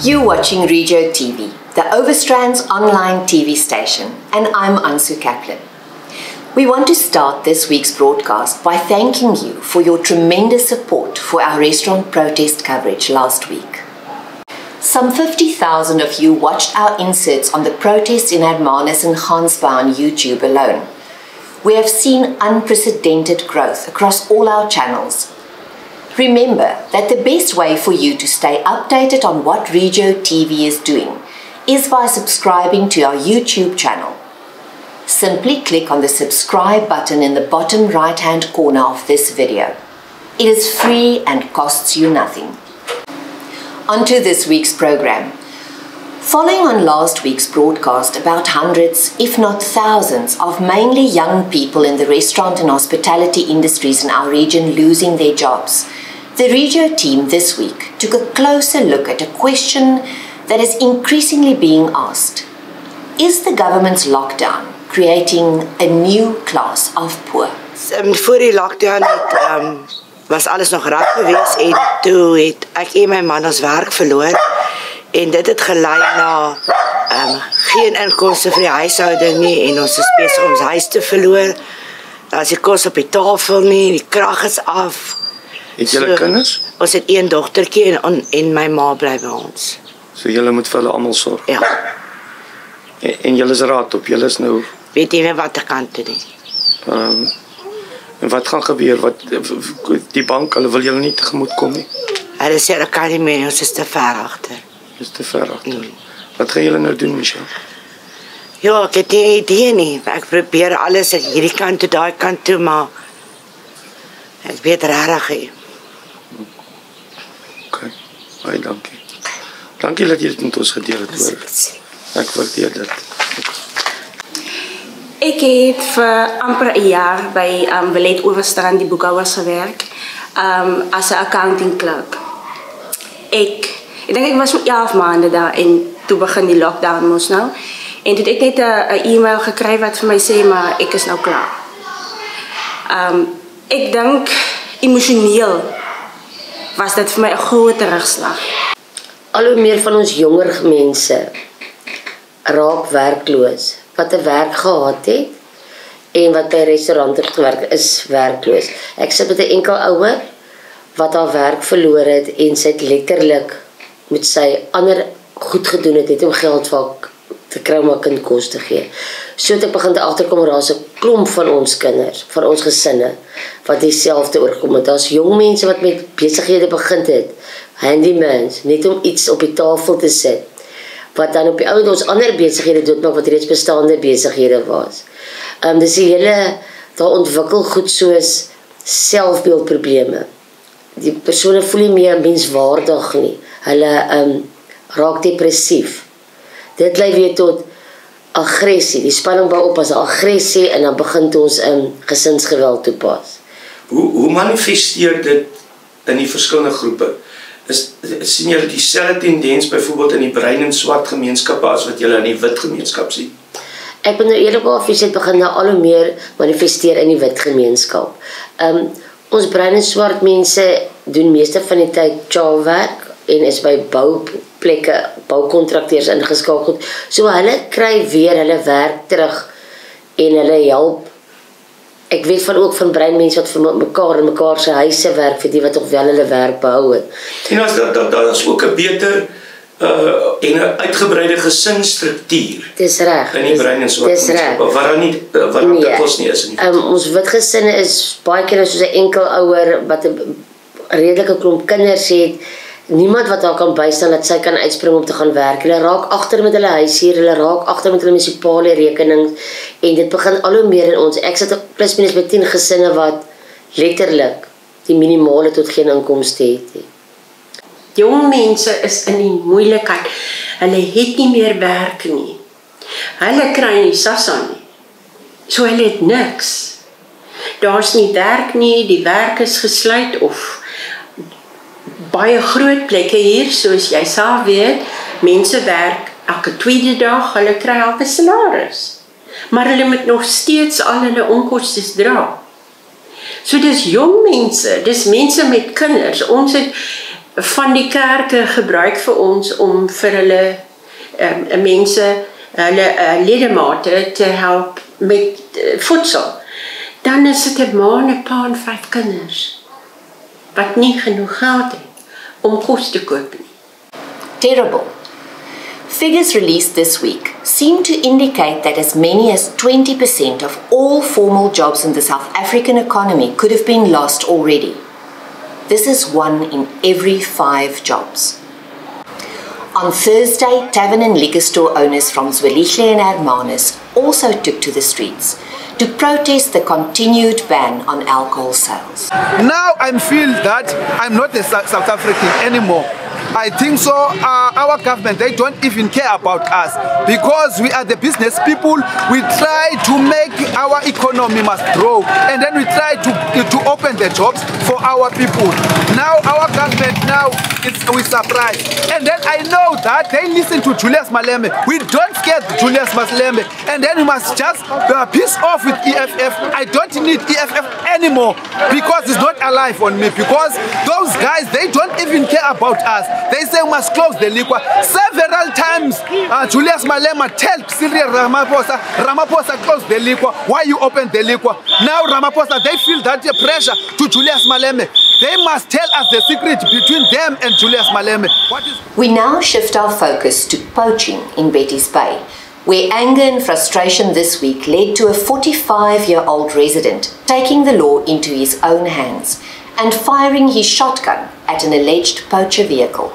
You're watching Regio TV, the Overstrand's online TV station, and I'm Ansu Kaplan. We want to start this week's broadcast by thanking you for your tremendous support for our restaurant protest coverage last week. Some 50,000 of you watched our inserts on the protests in Hermanus and Gansbaai on YouTube alone. We have seen unprecedented growth across all our channels. Remember that the best way for you to stay updated on what Regio TV is doing is by subscribing to our YouTube channel. Simply click on the subscribe button in the bottom right-hand corner of this video. It is free and costs you nothing. On to this week's program. Following on last week's broadcast about hundreds, if not thousands, of mainly young people in the restaurant and hospitality industries in our region losing their jobs, the Regio team this week took a closer look at a question that is increasingly being asked. Is the government's lockdown creating a new class of poor? Voor die lockdown was alles nog rap geweest en toe het ek en my man ons werk verloor en dit het gelei na geen inkomste vir die huishouding nie en ons is besig om ons huis te verloor. Daar is die kos op die tafel nie, die krag is af. Het julle kinders? Ons het een dogtertjie en my ma bly by ons. So julle moet vir hulle almal sorg. Ja. En julle is raad op, julle is nou weet nie meer wat ek kan doen nie. En wat gaan gebeur? Wat die bank, hulle wil julle nie tegemoet kom nie. Hulle sê ek kan nie meer, ons is te ver agter. Is te ver agter. Wat gaan julle nou doen, Michelle? Ja, ek het nie idee nie. Ek probeer alles uit hierdie kant toe, daai kant toe, maar ek weet regtig nie. Okay. Baie dankie. Dankie dat jy dit met ons gedeel het, hoor. Ek waardeer dit. Ek het vir amper 'n jaar by Overstrand die boekhouers gewerk as 'n accounting clerk. Ek dink ek was 11 maande daar en toe begin die lockdown mos nou. En toe het ek net 'n e-mail gekry wat vir my sê maar ek is nou klaar. Ek dink emosioneel was dit vir my 'n groot terugslag. Al hoe meer van ons jonger mense raak werkloos. Wat 'n werk gehad het en wat by restaurante gewerk is werkloos. Ek sit met 'n enkel ouer wat haar werk verloor het en sy het letterlik met sy ander goed gedoen het om geld vir te kry om haar kind kos te gee. So het ek begin te agterkom daar's 'n klomp van ons kinders, van ons gesinne wat dieselfde oorkom het. Daar's jong mense wat met besighede begin het, handymans, net om iets op die tafel te sit. Wat dan op die ouend ons ander besighede doodmaak wat reeds bestaande besighede was. Dis die hele, daar ontwikkel goed soos selfbeeldprobleme. Die persone voel nie meer menswaardig nie. Hulle raak depressief. Dit lei weer tot aggressie. Die spanning bou op as aggressie en dan begin ons gesinsgeweld toepas. Hoe manifesteer dit in die verskillende groepe? Sien julle dieselfde tendens byvoorbeeld in die bruin en swart gemeenskappe as wat julle in die wit gemeenskap sien? Ek ben nou eerlikwaar het begin nou al hoe meer manifesteer in die wit gemeenskap. Ons bruin en swart mense doen meeste van die tyd chaalwerk en is by bouplekke, boukontrakteurs ingeskakel. So hulle kry weer hulle werk terug en hulle help. Ek weet ook van bruin mense wat vir mekaar in mekaar se huise werk vir die wat nog wel hulle werk behou het. En as daar is ook 'n beter en 'n uitgebreide gesinsstruktuur. Dis reg. In die bruin en swart gemeenskappe, waar dit kos nie is in die ons wit gesinne is baie keer soos 'n enkel ouer wat 'n redelike klomp kinders het. Niemand wat haar kan bystaan dat sy kan uitspring om te gaan werk. Hulle raak agter met hulle huishuur, hulle raak agter met hulle munisipale rekenings en dit begin al hoe meer in ons. Ek sit plus minus by 10 gesinne wat letterlik die minimale tot geen inkomste het. Jong mense is in die moeilikheid. Hulle het nie meer werk nie. Hulle kry nie sassa nie. So hulle het niks. Daar's nie werk nie, die werk is gesluit of baie groot plekke hier, soos jy sal weet, mense werk elke tweede dag, hulle kry al 'n salaris. Maar hulle moet nog steeds al hulle onkostes dra. So dis jong mense, dis mense met kinders. Ons het van die kerke gebruik vir ons om vir hulle mense, hulle ledemate te help met voedsel, dan is dit 'n ma en 'n pa en 5 kinders wat nie genoeg geld het om kos te koop nie. Terrible. Figures released this week seem to indicate that as many as 20% of all formal jobs in the South African economy could have been lost already. This is 1 in every 5 jobs. On Thursday, tavern and liquor store owners from Zwelihle and Hermanus also took to the streets to protest the continued ban on alcohol sales. Now I feel that I'm not a South African anymore. I think so. Our government, they don't even care about us because we are the business people. We try to make our economy must grow, and then we try to open the jobs for our people. Now our government we surprised, and then I know that they listen to Julius Malema. We don't get Julius Malema, and then we must just piss off with EFF. I don't need EFF anymore because it's not alive on me. Because those guys, they don't even care about us. They say we must close the liquor. Several times, Julius Malema tell Cyril Ramaphosa close the liquor. Why you open the liquor? Now Ramaphosa, they feel that pressure to Julius Malema. They must tell us the secret between them and Julius Malema. We now shift our focus to poaching in Betty's Bay, where anger and frustration this week led to a 45-year-old resident taking the law into his own hands and firing his shotgun at an alleged poacher vehicle.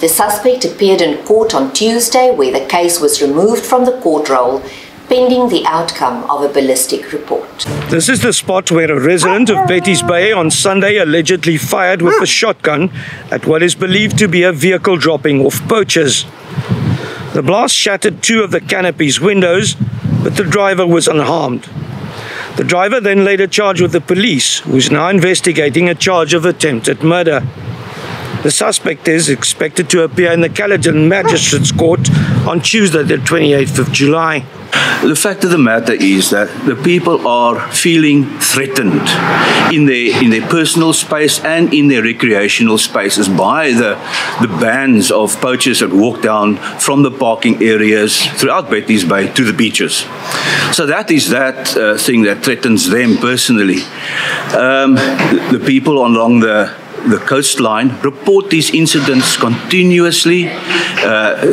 The suspect appeared in court on Tuesday, where the case was removed from the court roll pending the outcome of a ballistic report. This is the spot where a resident of Betty's Bay on Sunday allegedly fired with a shotgun at what is believed to be a vehicle dropping off poachers. The blast shattered 2 of the canopy's windows, but the driver was unharmed. The driver then laid a charge with the police, who is now investigating a charge of attempted murder. The suspect is expected to appear in the Caledon Magistrates Court on Tuesday, the 28th of July. The fact of the matter is that the people are feeling threatened in their personal space and in their recreational spaces by the bands of poachers that walk down from the parking areas throughout Betty's Bay to the beaches. So that is that thing that threatens them personally. The people along the coastline report these incidents continuously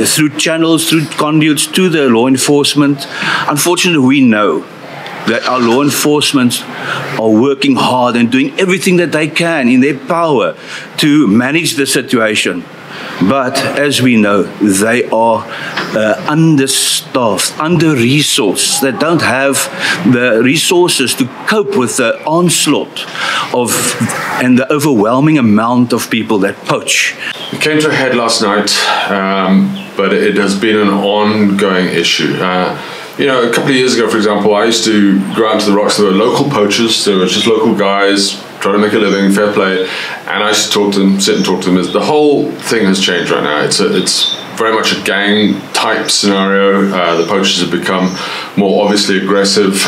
through channels, through conduits to the law enforcement. Unfortunately, we know that our law enforcement are working hard and doing everything that they can in their power to manage the situation. But as we know, they are understaffed, under-resourced. They don't have the resources to cope with the onslaught and the overwhelming amount of people that poach. It came to a head last night, but it has been an ongoing issue. You know, a couple of years ago, for example, I used to go out to the rocks. There were local poachers. There were just local guys trying to make a living, fair play. And I used to talk to them, sit and talk to them. The whole thing has changed right now. It's very much a gang-type scenario. The poachers have become more obviously aggressive,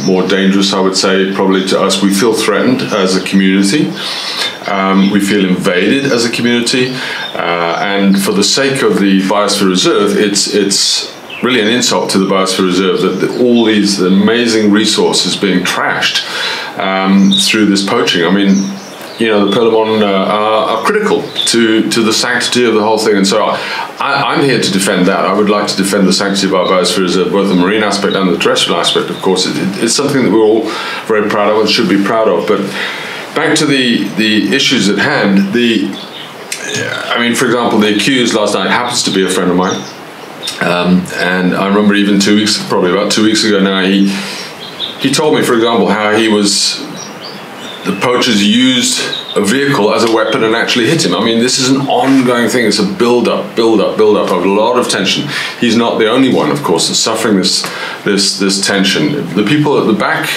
more dangerous, I would say, probably to us. We feel threatened as a community. We feel invaded as a community. And for the sake of the Biosphere Reserve, it's really an insult to the Biosphere Reserve that all these amazing resources being trashed through this poaching. I mean, you know, the Perlemon are critical to the sanctity of the whole thing, and so I'm here to defend that. I would like to defend the sanctity of our Biosphere Reserve, both the marine aspect and the terrestrial aspect, of course. It's something that we're all very proud of and should be proud of. But back to the issues at hand, I mean, for example, the accused last night happens to be a friend of mine. And I remember even probably about 2 weeks ago now, he told me, for example, how the poachers used a vehicle as a weapon and actually hit him. I mean, this is an ongoing thing. It's a build-up of a lot of tension. He's not the only one, of course, that's suffering this tension. The people at the back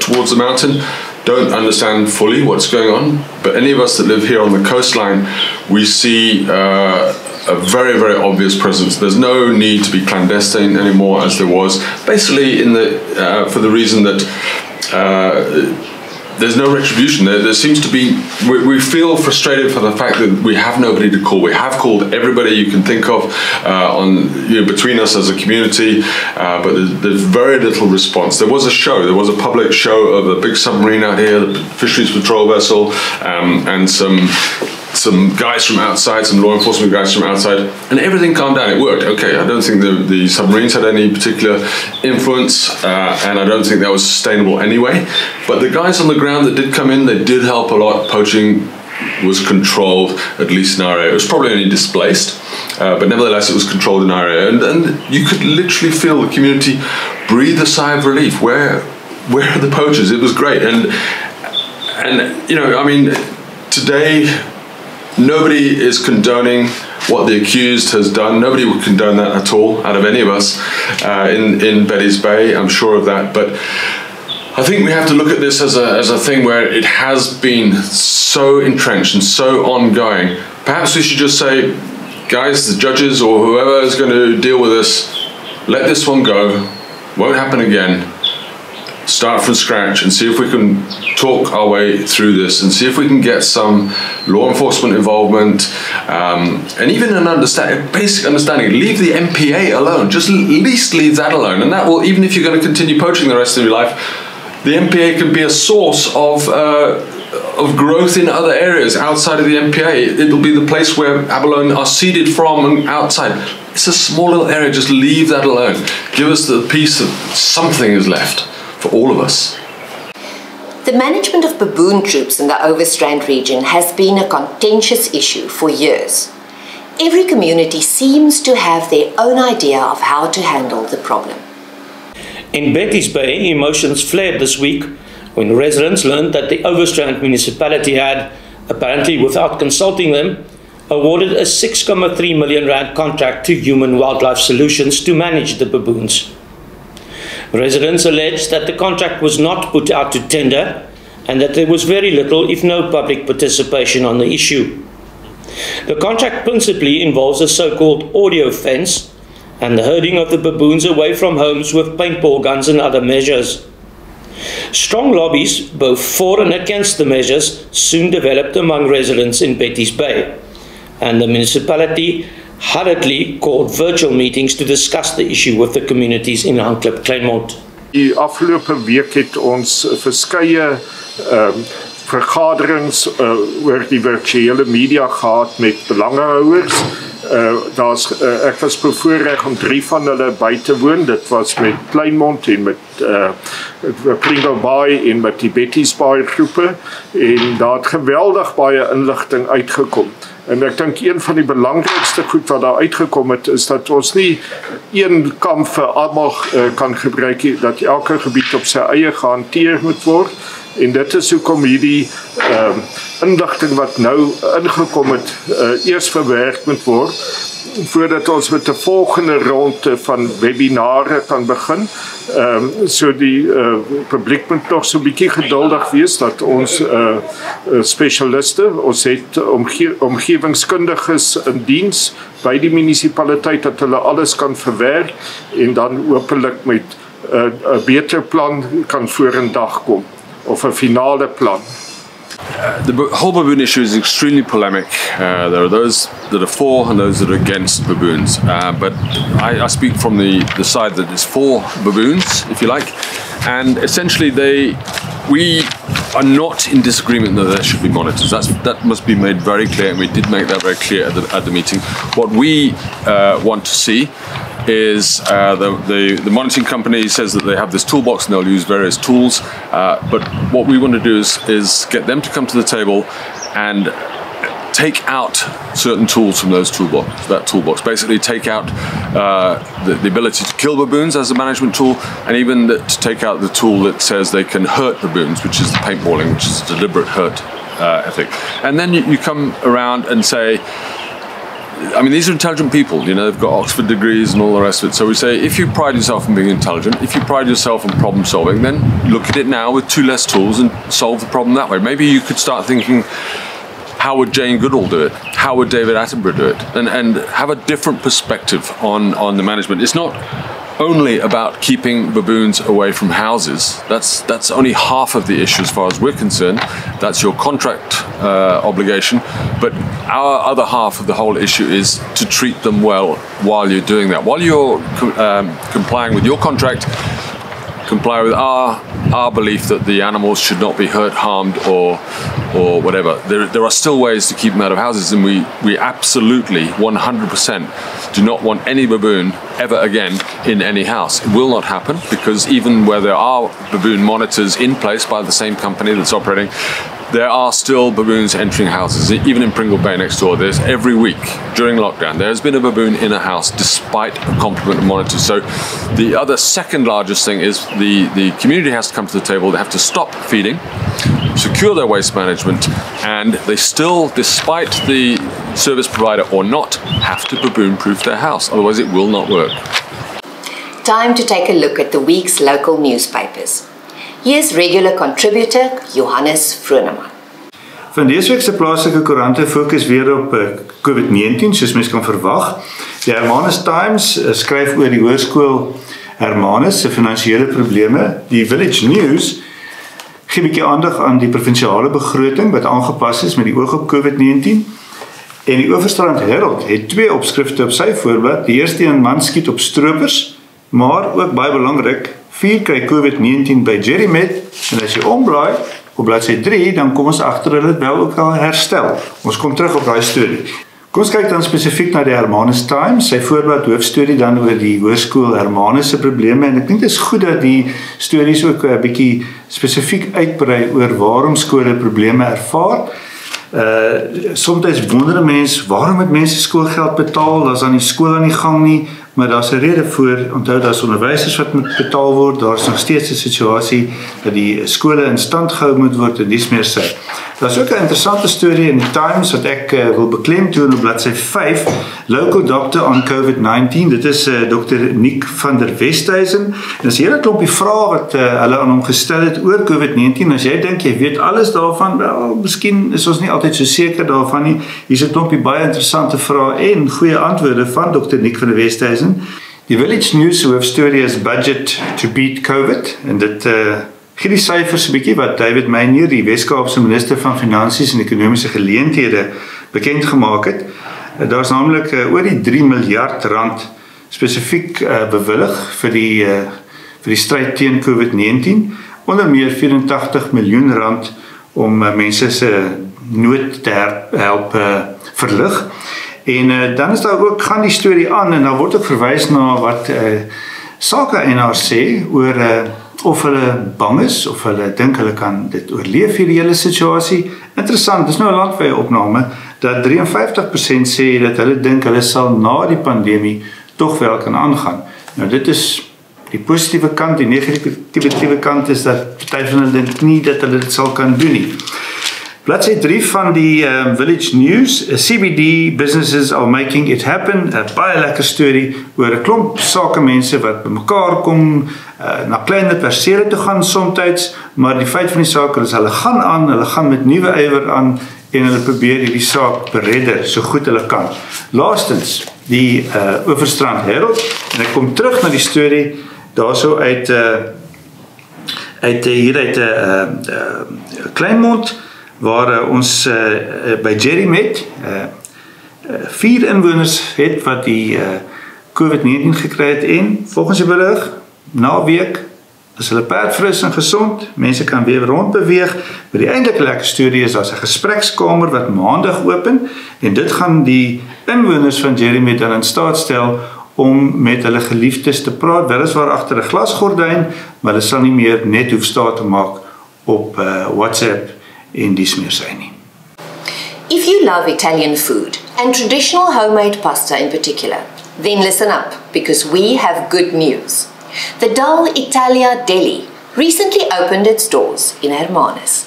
towards the mountain don't understand fully what's going on, but any of us that live here on the coastline, we see a very, very obvious presence. There's no need to be clandestine anymore, as there was, basically for the reason that there's no retribution. There seems to be, we feel frustrated for the fact that we have nobody to call. We have called everybody you can think of between us as a community, but there's very little response. There was a show, there was a public show of a big submarine out here, the Fisheries Patrol vessel, and some guys from outside, some law enforcement guys from outside, and everything calmed down. It worked. Okay, I don't think the submarines had any particular influence, and I don't think that was sustainable anyway. But the guys on the ground that did come in, they did help a lot. Poaching was controlled, at least in our area. It was probably only displaced, but nevertheless it was controlled in our area. And you could literally feel the community breathe a sigh of relief. Where are the poachers? It was great. And you know, I mean, today, nobody is condoning what the accused has done. Nobody would condone that at all, out of any of us in Betty's Bay. I'm sure of that. But I think we have to look at this as a thing where it has been so entrenched and so ongoing. Perhaps we should just say, guys, the judges or whoever is going to deal with this, let this one go. Won't happen again. Start from scratch and see if we can talk our way through this and see if we can get some law enforcement involvement and even an basic understanding. Leave the MPA alone. Just at least leave that alone. And that will, even if you're going to continue poaching the rest of your life, the MPA can be a source of growth in other areas outside of the MPA. It'll be the place where abalone are seeded from and outside. It's a small little area. Just leave that alone. Give us the piece that something is left for all of us. The management of baboon troops in the Overstrand region has been a contentious issue for years. Every community seems to have their own idea of how to handle the problem. In Betty's Bay, emotions flared this week when residents learned that the Overstrand municipality had, apparently without consulting them, awarded a 6.3 million rand contract to Human Wildlife Solutions to manage the baboons. Residents alleged that the contract was not put out to tender and that there was very little, if no, public participation on the issue. The contract principally involves a so-called audio fence and the herding of the baboons away from homes with paintball guns and other measures. Strong lobbies, both for and against the measures, soon developed among residents in Betty's Bay, and the municipality hurriedly called virtual meetings to discuss the issue with the communities in Untitled Chapter. Die afgelope week het ons verskeie vergaderings oor die virtuele media gehad met belangehouers. Ek was bevoorreg om 3 van hulle by te woon. Dit was met Kleinmond en met Pringle Bay en met die Betty's Bay groepe. En daar het geweldig baie inligting uitgekom. En ek dink een van die belangrikste goed wat daar uitgekom het, is dat ons nie een kamp vir almal kan gebruik, dat elke gebied op sy eie gehanteer moet word. En dit is hoekom hierdie inligting wat nou ingekom het, eers verwerk moet word, voordat ons met 'n volgende ronde van webinare kan begin. So die publiek moet nog so 'n bietjie geduldig wees dat ons spesialiste, ons het omgewingskundiges in diens by die munisipaliteit dat hulle alles kan verwerk en dan hopelik met 'n beter plan kan vorendag kom of 'n finale plan. The whole baboon issue is extremely polemic. There are those that are for and those that are against baboons. But I speak from the side that is for baboons, if you like. And essentially we are not in disagreement that there should be monitors. That must be made very clear, and we did make that very clear at the meeting. What we want to see is the monitoring company says that they have this toolbox and they'll use various tools, but what we want to do is get them to come to the table and take out certain tools from that toolbox. Basically take out the ability to kill baboons as a management tool, and even to take out the tool that says they can hurt baboons, which is the paintballing, which is a deliberate hurt ethic. And then you come around and say, I mean, these are intelligent people, you know, they've got Oxford degrees and all the rest of it. So we say, if you pride yourself on being intelligent, if you pride yourself on problem solving, then look at it now with 2 less tools and solve the problem that way. Maybe you could start thinking, how would Jane Goodall do it? How would David Attenborough do it? And have a different perspective on the management. It's not only about keeping baboons away from houses. That's only half of the issue as far as we're concerned. That's your contract obligation. But our other half of the whole issue is to treat them well while you're doing that. While you're complying with your contract, comply with our belief that the animals should not be hurt, harmed, or whatever. There are still ways to keep them out of houses, and we absolutely 100% do not want any baboon ever again in any house. It will not happen, because even where there are baboon monitors in place by the same company that's operating, there are still baboons entering houses. Even in Pringle Bay next door, there's every week during lockdown, there has been a baboon in a house despite a complement of monitors. So the other second largest thing is the community has to come to the table. They have to stop feeding, secure their waste management, and they still, despite the service provider or not, have to baboon-proof their house. Otherwise it will not work. Time to take a look at the week's local newspapers. Here's regular contributor Johannes Vroneman. Van dese week se plaaslike koerante fokus weer op COVID-19, soos mens kan verwag. Die Hermanus Times skryf oor die hoërskool Hermanus se finansiële probleme. Die Village News gee 'n bietjie aandag aan die provinsiale begroting wat aangepas is met die oog op COVID-19. En die Overstrand Herald het 2 opskrifte op sy voorblad. Die eerste een: man skiet op stroopers, maar ook baie belangrik, 4 kry COVID-19 by Jerrymed, en as jy omblaai op bladsy 3, dan kom ons agter hulle het wel ook al herstel. Ons kom terug op daai storie. Kom ons kyk dan spesifiek na die Hermanus Times, sy voorblad hoofstorie dan oor die hoërskool Hermanus se probleme, en ek dink dit is goed dat die stories ook 'n bietjie spesifiek uitbrei oor waarom skole probleme ervaar. Soms wonder 'n mens, waarom moet mense skoolgeld betaal? Daar's aan die skool aan die gang nie, maar daar's 'n rede voor. Onthou, daar's onderwysers wat moet betaal word. Daar's nog steeds 'n situasie dat die skole in stand gehou moet word en dis meer sy. Daar's ook 'n interessante storie in die Times wat ek wil beklemtoon op bladsy 5, Local Doctor on COVID-19. Dit is Dr. Nick van der Westhuizen. En dis 'n hele klompie vrae wat hulle aan hom gestel het oor COVID-19. As jy dink jy weet alles daarvan, wel, miskien is ons nie altyd so seker daarvan nie. Hier's 'n klompie baie interessante vrae en goeie antwoorde van Dr. Nick van der Westhuizen. Die Village News hoofstorie is Budget to Beat COVID, en dit gee die syfers 'n bietjie wat David Meyer, die Weskaapse minister van Finansies en Ekonomiese Geleenthede, bekend gemaak het. Daar's naamlik oor die 3 miljard rand spesifiek bewillig vir die stryd teen COVID-19, onder meer 84 miljoen rand om mense se nood te help verlig. En dan is daar ook, gaan die storie aan, en daar word ook verwys na wat sake-eienaars sê oor of hulle bang is, of hulle dink hulle kan dit oorleef hierdie hele situasie. Interessant, dis nou 'n landwyse opname, dat 53% sê dat hulle dink hulle sal na die pandemie tog wel kan aangaan. Nou dit is die positiewe kant. Die negatiewe kant is dat party van hulle dink nie dat hulle dit sal kan doen nie. Bladsy 3 van die Village News, CBD businesses are making it happen, 'n baie lekker storie oor 'n klomp sakemense wat bymekaar kom, na kleiner persele toe gaan somtyds, maar die feit van die saak is hulle gaan aan, hulle gaan met nuwe ywer aan, en hulle probeer hierdie saak beredder so goed hulle kan. Laastens, die Overstrand Herald, en ek kom terug na die storie daarso uit Kleinmond, waar ons by Jerrymed 4 inwoners het wat die COVID-19 gekry het, en volgens die berig, na week is hulle perdfris en gesond, mense kan weer rondbeweeg, maar die eindelike lekker storie is, daar's 'n gesprekskamer wat maandag open, en dit gaan die inwoners van Jerrymed dan in staat stel om met hulle geliefdes te praat, weliswaar agter 'n glasgordyn, maar hulle sal nie meer net hoef staat te maak op WhatsApp en dis meer sy nie. If you love Italian food, and traditional homemade pasta in particular, then listen up, because we have good news. The Dal-Italia Deli recently opened its doors in Hermanus.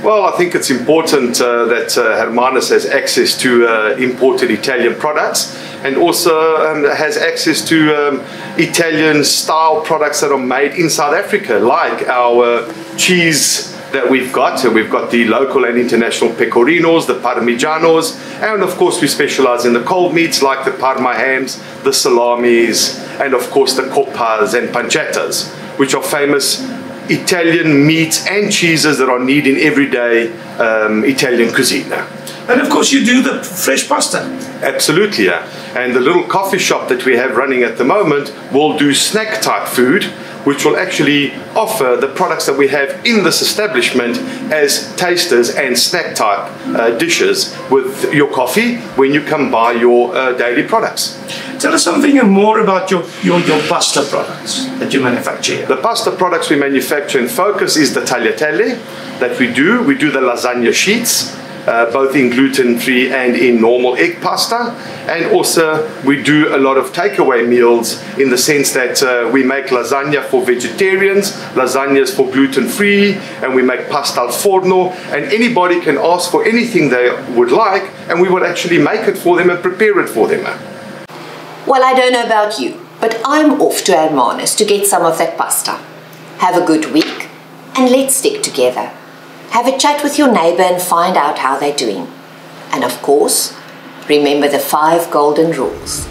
Well, I think it's important that Hermanus has access to imported Italian products, and also has access to Italian style products that are made in South Africa, like our cheese that we've got. So we've got the local and international pecorinos, the parmigianos, and of course we specialize in the cold meats like the parma hams, the salamis, and of course the coppas and pancettas, which are famous Italian meats and cheeses that are needed in everyday Italian cuisine. And of course you do the fresh pasta. Absolutely, yeah. And the little coffee shop that we have running at the moment will do snack type food, which will actually offer the products that we have in this establishment as tasters and snack type dishes with your coffee when you come buy your daily products. Tell us something more about your pasta products that you manufacture here. The pasta products we manufacture and focus is the tagliatelle that we do. We do the lasagna sheets, both in gluten-free and in normal egg pasta. And also we do a lot of takeaway meals in the sense that we make lasagna for vegetarians, lasagnas for gluten-free, and we make pasta al forno, and anybody can ask for anything they would like, and we will actually make it for them and prepare it for them. Well, I don't know about you, but I'm off to Hermanus to get some of that pasta. Have a good week, and let's stick together. Have a chat with your neighbour and find out how they're doing. And of course, remember the 5 golden rules.